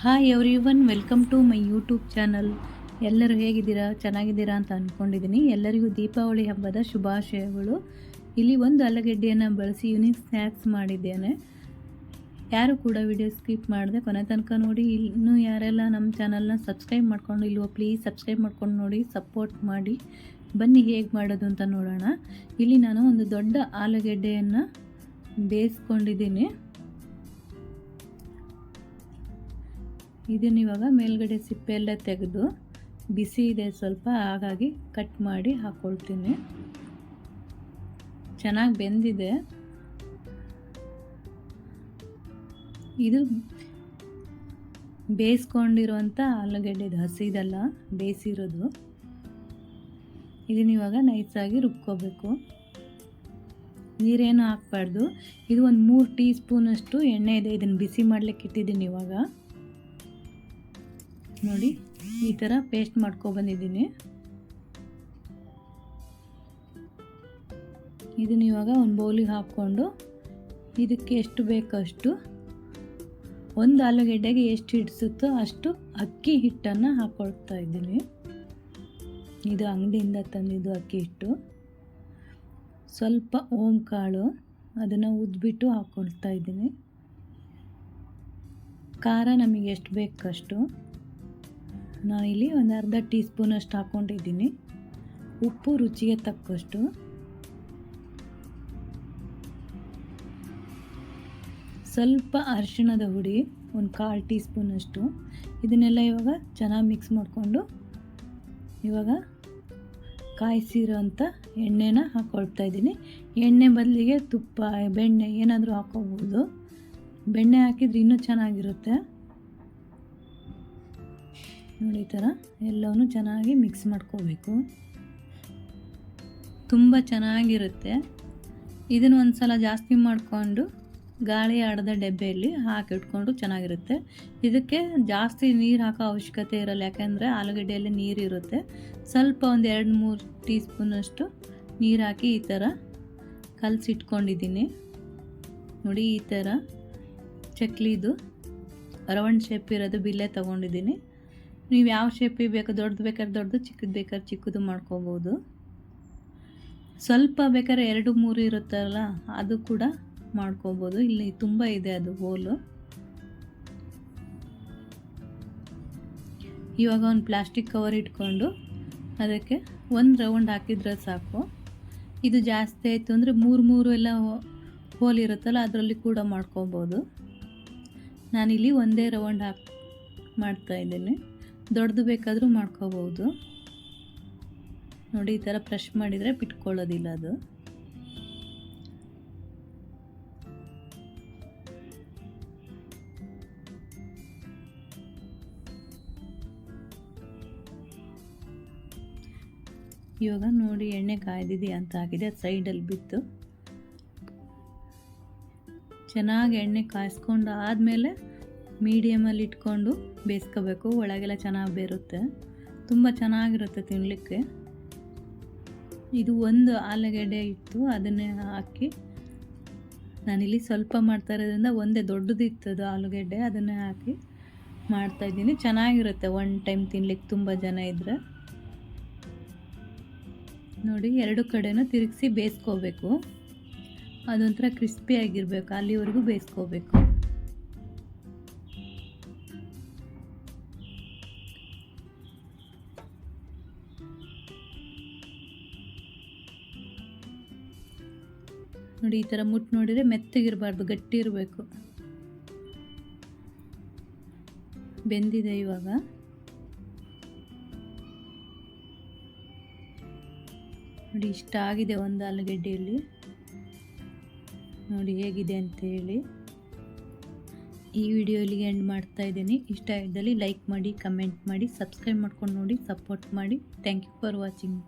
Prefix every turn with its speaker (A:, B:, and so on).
A: Hi everyone, welcome to my YouTube channel. ಎಲ್ಲರೂ ಹೇಗಿದ್ದೀರಾ? ಚೆನ್ನಾಗಿದ್ದೀರಾ ಅಂತ ಅಂದ್ಕೊಂಡಿದ್ದೀನಿ. ಎಲ್ಲರಿಗೂ ದೀಪಾವಳಿ ಹಬ್ಬದ ಶುಭಾಶಯಗಳು. ಇಲ್ಲಿ ಒಂದು ಆಲೂಗೆಡ್ಡೆಯನ್ನು ಬಳಸಿ ಯೂನಿಕ್ ಸ್ನ್ಯಾಕ್ಸ್ ಮಾಡಿದ್ದೇನೆ. ಯಾರು ಕೂಡ ವಿಡಿಯೋ ಸ್ಕಿಪ್ ಮಾಡಿದೆ ಕೊನೆ ತನಕ ನೋಡಿ. ಇನ್ನೂ ಯಾರೆಲ್ಲ ನಮ್ಮ ಚಾನಲ್ನ ಸಬ್ಸ್ಕ್ರೈಬ್ ಮಾಡ್ಕೊಂಡು ಇಲ್ವೋ ಪ್ಲೀಸ್ ಸಬ್ಸ್ಕ್ರೈಬ್ ಮಾಡ್ಕೊಂಡು ನೋಡಿ, ಸಪೋರ್ಟ್ ಮಾಡಿ. ಬನ್ನಿ ಹೇಗೆ ಮಾಡೋದು ಅಂತ ನೋಡೋಣ. ಇಲ್ಲಿ ನಾನು ಒಂದು ದೊಡ್ಡ ಆಲೂಗೆಡ್ಡೆಯನ್ನು ಬೇಯಿಸ್ಕೊಂಡಿದ್ದೀನಿ. ಇದನ್ನ ಇವಾಗ ಮೇಲ್ಗಡೆ ಸಿಪ್ಪೆ ಎಲ್ಲ ತೆಗೆದು ಬಿಸಿ ಇದೆ ಸ್ವಲ್ಪ, ಹಾಗಾಗಿ ಕಟ್ ಮಾಡಿ ಹಾಕ್ಕೊಳ್ತೀನಿ. ಚೆನ್ನಾಗಿ ಬೆಂದಿದೆ. ಇದು ಬೇಯಿಸ್ಕೊಂಡಿರೋಂಥ ಆಲೂಗೆಡ್ಡೆ, ಹಸಿದಲ್ಲ, ಬೇಯಿಸಿರೋದು. ಇದನ್ನ ಇವಾಗ ನೈಸಾಗಿ ರುಬ್ಕೋಬೇಕು. ನೀರೇನು ಹಾಕಬಾರ್ದು. ಇದು ಒಂದು 3 ಟೀ ಸ್ಪೂನಷ್ಟು ಎಣ್ಣೆ ಇದೆ. ಇದನ್ನು ಬಿಸಿ ಮಾಡಲಿಕ್ಕೆ ಇಟ್ಟಿದ್ದೀನಿ. ಇವಾಗ ನೋಡಿ, ಈ ಥರ ಪೇಸ್ಟ್ ಮಾಡ್ಕೊಬಂದಿದ್ದೀನಿ. ಇದನ್ನ ಇವಾಗ ಒಂದು ಬೌಲಿಗೆ ಹಾಕ್ಕೊಂಡು ಇದಕ್ಕೆ ಎಷ್ಟು ಬೇಕಷ್ಟು, ಒಂದು ಆಲೂಗೆಡ್ಡೆಗೆ ಎಷ್ಟು ಹಿಡಿಸುತ್ತೋ ಅಷ್ಟು ಅಕ್ಕಿ ಹಿಟ್ಟನ್ನು ಹಾಕ್ಕೊಳ್ತಾ ಇದ್ದೀನಿ. ಇದು ಅಂಗಡಿಯಿಂದ ತಂದಿದ್ದು ಅಕ್ಕಿ ಹಿಟ್ಟು. ಸ್ವಲ್ಪ ಓಂ ಕಾಳು, ಅದನ್ನು ಉದ್ಬಿಟ್ಟು ಹಾಕ್ಕೊಳ್ತಾ ಇದ್ದೀನಿ. ಖಾರ ನಮಗೆ ಎಷ್ಟು ಬೇಕಷ್ಟು. ನಾನಿಲ್ಲಿ ಒಂದು ಅರ್ಧ ಟೀ ಸ್ಪೂನಷ್ಟು ಹಾಕ್ಕೊಂಡಿದ್ದೀನಿ. ಉಪ್ಪು ರುಚಿಗೆ ತಕ್ಕಷ್ಟು. ಸ್ವಲ್ಪ ಅರಿಶಿಣದ ಹುಡಿ, ಒಂದು 1/4 ಟೀ ಸ್ಪೂನಷ್ಟು. ಇದನ್ನೆಲ್ಲ ಇವಾಗ ಚೆನ್ನಾಗಿ ಮಿಕ್ಸ್ ಮಾಡಿಕೊಂಡು ಇವಾಗ ಕಾಯಿಸಿರೋಂಥ ಎಣ್ಣೆನ ಹಾಕ್ಕೊಳ್ತಾ ಇದ್ದೀನಿ. ಎಣ್ಣೆ ಬದಲಿಗೆ ತುಪ್ಪ, ಬೆಣ್ಣೆ ಏನಾದರೂ ಹಾಕ್ಕೋಬೋದು. ಬೆಣ್ಣೆ ಹಾಕಿದ್ರೆ ಇನ್ನೂ ಚೆನ್ನಾಗಿರುತ್ತೆ. ನೋಡಿ, ಈ ಥರ ಎಲ್ಲವನ್ನೂ ಚೆನ್ನಾಗಿ ಮಿಕ್ಸ್ ಮಾಡ್ಕೋಬೇಕು. ತುಂಬ ಚೆನ್ನಾಗಿರುತ್ತೆ. ಇದನ್ನು ಒಂದು ಸಲ ಜಾಸ್ತಿ ಮಾಡಿಕೊಂಡು ಗಾಳಿ ಆಡದ ಡಬ್ಬೆಯಲ್ಲಿ ಹಾಕಿಟ್ಕೊಂಡು ಚೆನ್ನಾಗಿರುತ್ತೆ. ಇದಕ್ಕೆ ಜಾಸ್ತಿ ನೀರು ಹಾಕೋ ಅವಶ್ಯಕತೆ ಇರಲ್ಲ, ಯಾಕೆಂದರೆ ಆಲೂಗಡ್ಡೆಯಲ್ಲಿ ನೀರಿರುತ್ತೆ. ಸ್ವಲ್ಪ ಒಂದು 2-3 ಟೀ ಸ್ಪೂನಷ್ಟು ನೀರು ಹಾಕಿ ಈ ಥರ ಕಲಸಿಟ್ಕೊಂಡಿದ್ದೀನಿ. ನೋಡಿ, ಈ ಥರ ಚಕ್ಲಿದು ರೌಂಡ್ ಶೇಪ್ ಇರೋದು ಬಿಲ್ಲೆ ತೊಗೊಂಡಿದ್ದೀನಿ. ನೀವು ಯಾವ ಶೇಪಿಗೆ ಬೇಕು, ದೊಡ್ಡದು ಬೇಕಾದ್ರೆ ದೊಡ್ಡದು, ಚಿಕ್ಕದು ಬೇಕಾದ್ರೆ ಚಿಕ್ಕದು ಮಾಡ್ಕೋಬೋದು. ಸ್ವಲ್ಪ ಬೇಕಾದ್ರೆ 2-3 ಇರುತ್ತಲ್ಲ, ಅದು ಕೂಡ ಮಾಡ್ಕೋಬೋದು. ಇಲ್ಲಿ ತುಂಬ ಇದೆ ಅದು ಹೋಲು. ಇವಾಗ ಒಂದು ಪ್ಲಾಸ್ಟಿಕ್ ಕವರ್ ಇಟ್ಕೊಂಡು ಅದಕ್ಕೆ ಒಂದು ರೌಂಡ್ ಹಾಕಿದ್ರೆ ಸಾಕು. ಇದು ಜಾಸ್ತಿ ಆಯಿತು ಅಂದರೆ 3 ಎಲ್ಲ ಹೋಲ್ ಇರುತ್ತಲ್ಲ, ಅದರಲ್ಲಿ ಕೂಡ ಮಾಡ್ಕೋಬೋದು. ನಾನಿಲ್ಲಿ ಒಂದೇ ರೌಂಡ್ ಮಾಡ್ತಾಯಿದ್ದೀನಿ. ದೊಡ್ಡದು ಬೇಕಾದರೂ ಮಾಡ್ಕೋಬೋದು. ನೋಡಿ, ಈ ಥರ ಪ್ರೆಶ್ ಮಾಡಿದರೆ ಬಿಟ್ಕೊಳ್ಳೋದಿಲ್ಲ ಅದು. ಇವಾಗ ನೋಡಿ, ಎಣ್ಣೆ ಕಾಯ್ದಿದೆ ಅಂತ ಹಾಕಿದೆ, ಅದು ಸೈಡಲ್ಲಿ ಬಿತ್ತು. ಚೆನ್ನಾಗಿ ಎಣ್ಣೆ ಕಾಯಿಸ್ಕೊಂಡು ಆದಮೇಲೆ ಮೀಡಿಯಮಲ್ಲಿ ಇಟ್ಕೊಂಡು ಬೇಯಿಸ್ಕೋಬೇಕು. ಒಳಗೆಲ್ಲ ಚೆನ್ನಾಗಿ ಬೇರುತ್ತೆ, ತುಂಬ ಚೆನ್ನಾಗಿರುತ್ತೆ ತಿನ್ನಲಿಕ್ಕೆ. ಇದು ಒಂದು ಆಲೂಗೆಡ್ಡೆ ಇತ್ತು, ಅದನ್ನೇ ಹಾಕಿ ನಾನಿಲ್ಲಿ ಸ್ವಲ್ಪ ಮಾಡ್ತಾ ಇರೋದ್ರಿಂದ ಒಂದೇ ದೊಡ್ಡದು ಇತ್ತದು ಆಲೂಗೆಡ್ಡೆ, ಅದನ್ನೇ ಹಾಕಿ ಮಾಡ್ತಾಯಿದ್ದೀನಿ. ಚೆನ್ನಾಗಿರುತ್ತೆ ಒನ್ ಟೈಮ್ ತಿನ್ಲಿಕ್ಕೆ, ತುಂಬ ಜನ ಇದ್ದರೆ. ನೋಡಿ, 2 ಕಡೆನೂ ತಿರುಗಿಸಿ ಬೇಯಿಸ್ಕೋಬೇಕು. ಅದೊಂಥರ ಕ್ರಿಸ್ಪಿಯಾಗಿರಬೇಕು, ಅಲ್ಲಿವರೆಗೂ ಬೇಯಿಸ್ಕೋಬೇಕು. ನೋಡಿ, ಈ ಥರ ಮುಟ್ಟು ನೋಡಿದರೆ ಮೆತ್ತಗಿರಬಾರ್ದು, ಗಟ್ಟಿ ಇರಬೇಕು. ಬೆಂದಿದೆ ಇವಾಗ. ನೋಡಿ, ಇಷ್ಟ ಆಗಿದೆ ಒಂದು ಆಲೂಗೆಡ್ಡೆಯಲ್ಲಿ. ನೋಡಿ ಹೇಗಿದೆ ಅಂತ ಹೇಳಿ. ಈ ವಿಡಿಯೋ ಇಲ್ಲಿಗೆ ಎಂಡ್ ಮಾಡ್ತಾ ಇದ್ದೀನಿ. ಇಷ್ಟ ಇದ್ದಲ್ಲಿ ಲೈಕ್ ಮಾಡಿ, ಕಮೆಂಟ್ ಮಾಡಿ, ಸಬ್ಸ್ಕ್ರೈಬ್ ಮಾಡ್ಕೊಂಡು ನೋಡಿ, ಸಪೋರ್ಟ್ ಮಾಡಿ. Thank you for watching.